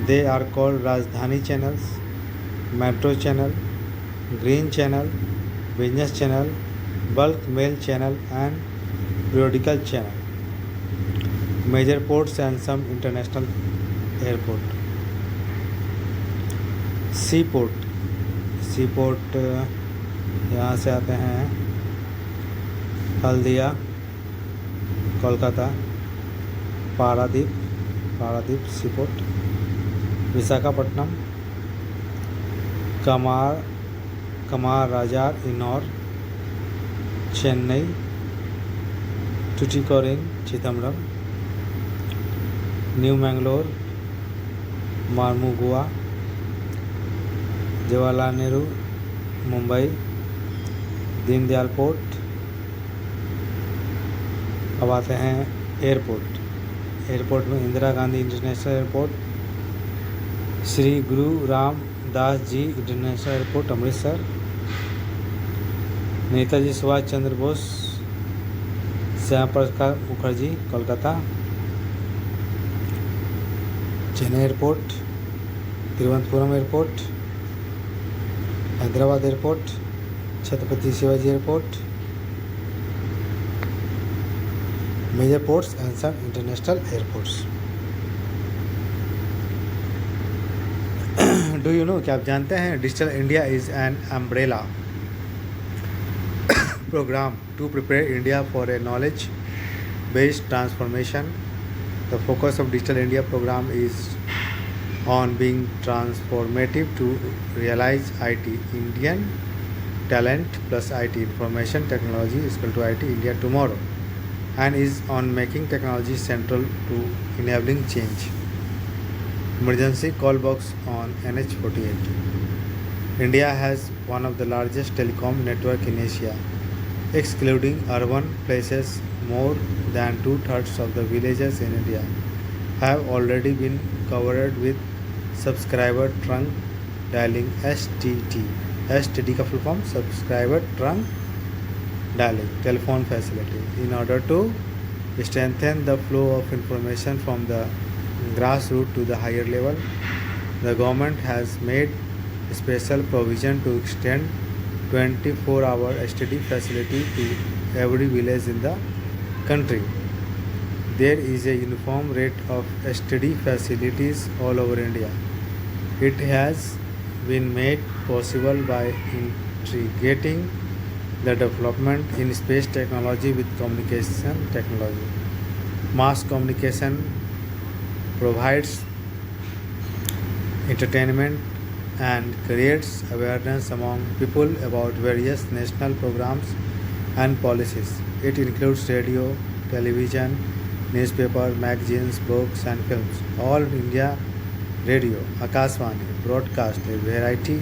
They are called Rajdhani channels, Metro channel, Green channel, Business channel, Bulk mail channel, and Periodical channel. Major ports and some international airport. Seaport. Seaport यहाँ से आते हैं Haldia, Kolkata, Paradip seaport, Visakhapatnam, Kamarajar Ennore, Chennai, Tuticorin Chidambaram, New Mangalore, Marmugao, Jawaharlal Nehru Mumbai, Deendayal port. अब आते हैं airport में Indira Gandhi international airport, Shri Guru Ramdas ji international airport Amritsar, Netaji Subhash Chandra Bose Shyama Prasad Mukherjee Kolkata, Chennai airport, Thiruvananthapuram airport, Hyderabad airport, Chhatrapati Shivaji airport. Major ports and some international airports. Do you know, क्या आप जानते हैं digital India is an umbrella program to prepare India for a knowledge-based transformation. The focus of Digital India program is on being transformative to realize IT Indian talent plus IT information technology is equal to IT India tomorrow, and is on making technology central to enabling change. Emergency call box on NH48. India has one of the largest telecom network in Asia, excluding urban places. More than 2/3 of the villages in India have already been covered with subscriber trunk dialing (STD). STD का full form subscriber trunk dialing telephone facility. In order to strengthen the flow of information from the grassroots to the higher level, the government has made special provision to extend 24-hour STD facility to every village in the country. There is a uniform rate of STD facilities all over India. It has been made possible by integrating the development in space technology with communication technology. Mass communication provides entertainment and creates awareness among people about various national programs and policies. It includes radio, television, newspaper, magazines, books and films. All India Radio, Akashvani, broadcast a variety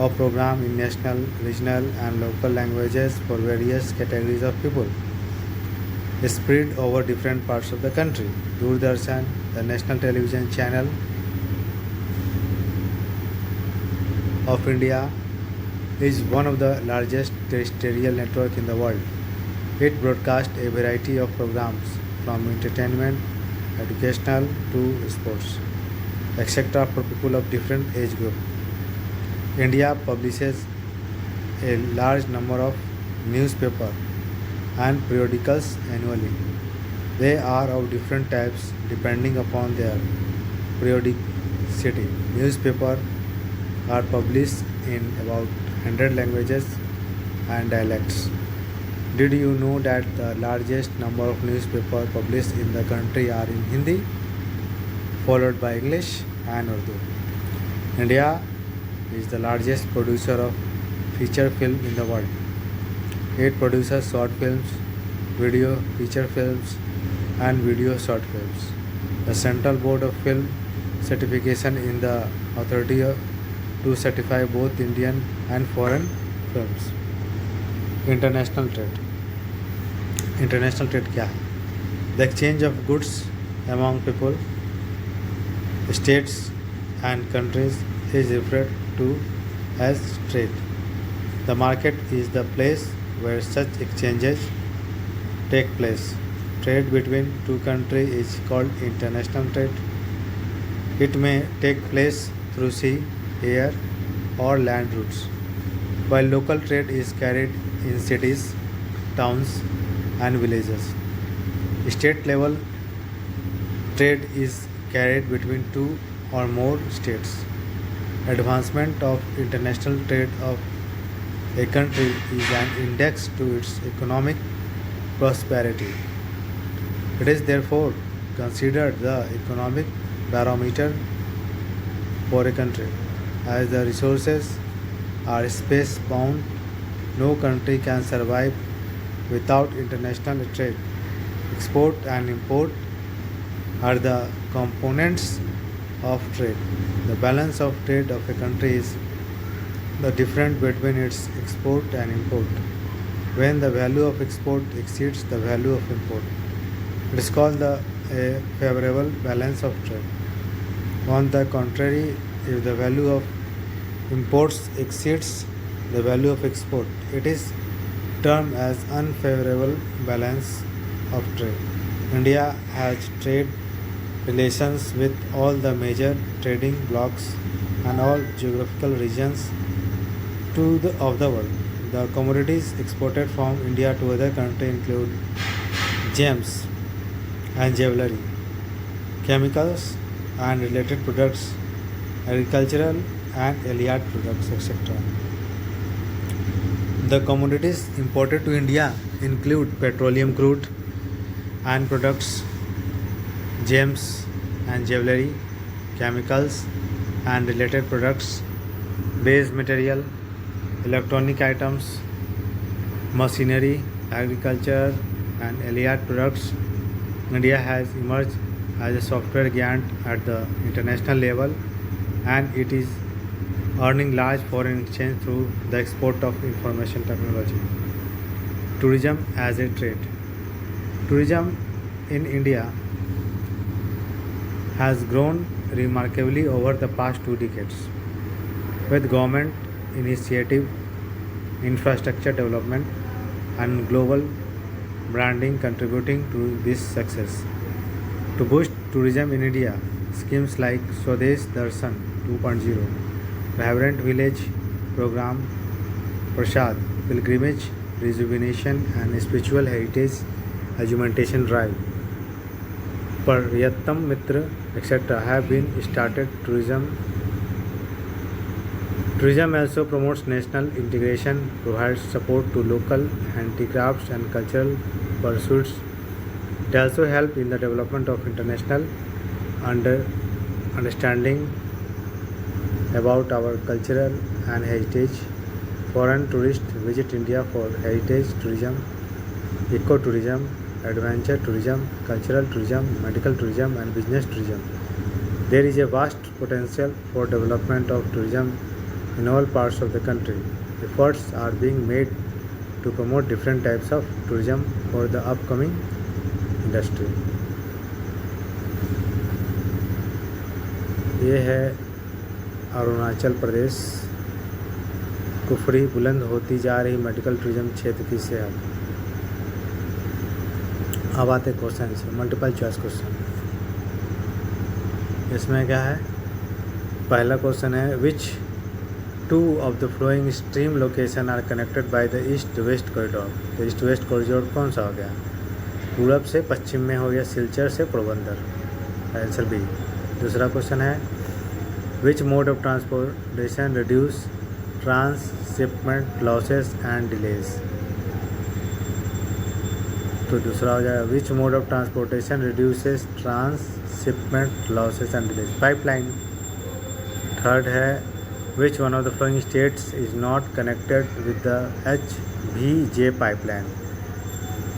of programs in national, regional and local languages for various categories of people spread over different parts of the country. Doordarshan, the national television channel of India, is one of the largest terrestrial networks in the world. It broadcasts a variety of programs from entertainment, educational to sports, etc. for people of different age groups. India publishes a large number of newspapers and periodicals annually. They are of different types depending upon their periodicity. Newspapers are published in about 100 languages and dialects. Did you know that the largest number of newspapers published in the country are in Hindi, followed by English and Urdu? India is the largest producer of feature film in the world. It produces short films, video feature films, and video short films. The Central Board of Film Certification is the authority to certify both Indian and foreign films. International trade. International trade क्या है? The exchange of goods among people, states and countries is referred to as trade. The market is the place where such exchanges take place. Trade between two countries is called international trade. It may take place through sea, air, or land routes, while local trade is carried in cities, towns, and villages. State level trade is carried between two or more states. Advancement of international trade of a country is an index to its economic prosperity. It is therefore considered the economic barometer for a country. As the resources are space bound, no country can survive without international trade. Export and import are the components of trade. The balance of trade of a country is the difference between its export and import. When the value of export exceeds the value of import, it is called a favorable balance of trade. On the contrary, if the value of imports exceeds the value of export, it is termed as unfavorable balance of trade. India has trade relations with all the major trading blocs and all geographical regions of the world. The commodities exported from India to other countries include gems and jewelry, chemicals and related products, agricultural and allied products, etc. The commodities imported to India include petroleum crude and products, gems and jewelry, chemicals and related products, base material, electronic items, machinery, agriculture and allied products. India has emerged as a software giant at the international level, and it is earning large foreign exchange through the export of information technology. Tourism as a trade. Tourism in India has grown remarkably over the past 2 decades. With government initiative, infrastructure development, and global branding contributing to this success. To boost tourism in India, schemes like Swadesh Darshan 2.0, Vibrant Village Program, Prasad, Pilgrimage, Rejuvenation and Spiritual Heritage Augmentation Drive, Paryattam Mitra, etc. have been started. Tourism also promotes national integration, provides support to local handicrafts and cultural pursuits. It also helps in the development of international understanding about our cultural and heritage. Foreign tourists visit India for heritage tourism, ecotourism, adventure tourism, cultural tourism, medical tourism, and business tourism. There is a vast potential for development of tourism in all parts of the country. Efforts are being made to promote different types of tourism for the upcoming industry. ये है अरुणाचल प्रदेश, कुफरी बुलंद होती जा रही medical tourism क्षेत्र की सेहत। अब आते क्वेश्चन से, मल्टीपल चॉइस क्वेश्चन। इसमें क्या है, पहला क्वेश्चन है which two of the following stream location are connected by the east west corridor. तो ईस्ट वेस्ट कॉरिडोर कौन सा हो गया, पूरब से पश्चिम में हो गया सिलचर से पोरबंदर, आंसर बी। दूसरा क्वेश्चन है which mode of transportation reduce transshipment losses and delays. तो दूसरा हो जाएगा which mode of transportation reduces transshipment losses and delays, pipeline. Third है which one of the following states is not connected with the HVJ pipeline.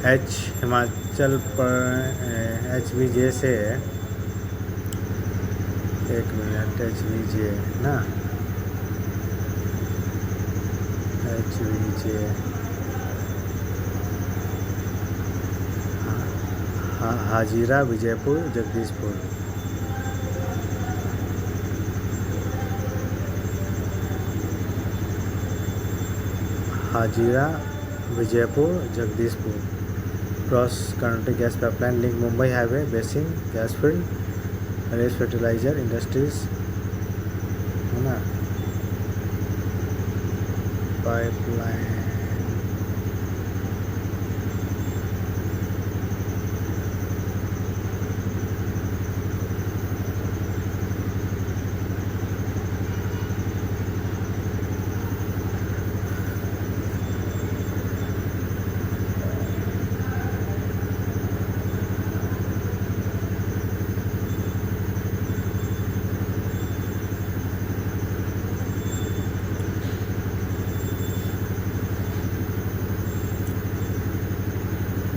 Himachal पर HVJ से, एक minute, HVJ ना, HVJ Hazira, Vijaipur, Jagdishpur. Hazira, Vijaipur, Jagdishpur. Cross country gas pipeline link Mumbai highway, basin, gas field, रेस fertilizer industries है ना, pipeline,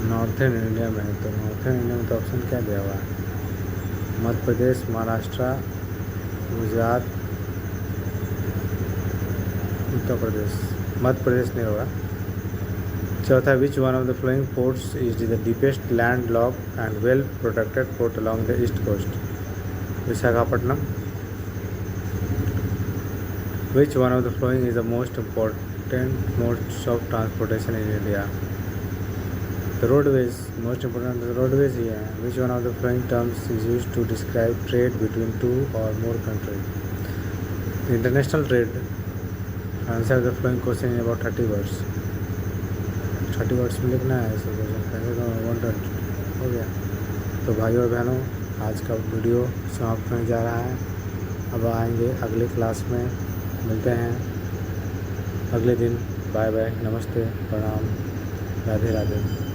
northern India में है। तो नॉर्थर्न इंडिया में तो ऑप्शन क्या दिया हुआ है? मध्य प्रदेश, महाराष्ट्र, गुजरात, उत्तर प्रदेश। मध्य प्रदेश नहीं होगा। चौथा, which one of the flowing ports is the deepest land lock and well protected port along the east coast? Visakhapatnam. Which one of the flowing is the most important modes of transportation in India? The roadways, most important, the roadways here. Which one of the following terms is used to describe trade between two or more countries? International trade. Answer the following question in about 30 words. 30 words में लिखना है ऐसे question, 120 हो गया। तो भाइयों और बहनों, आज का वीडियो समाप्त होने जा रहा है। अब आएंगे अगले क्लास में, मिलते हैं अगले दिन। बाय बाय, नमस्ते, प्रणाम, राधे राधे।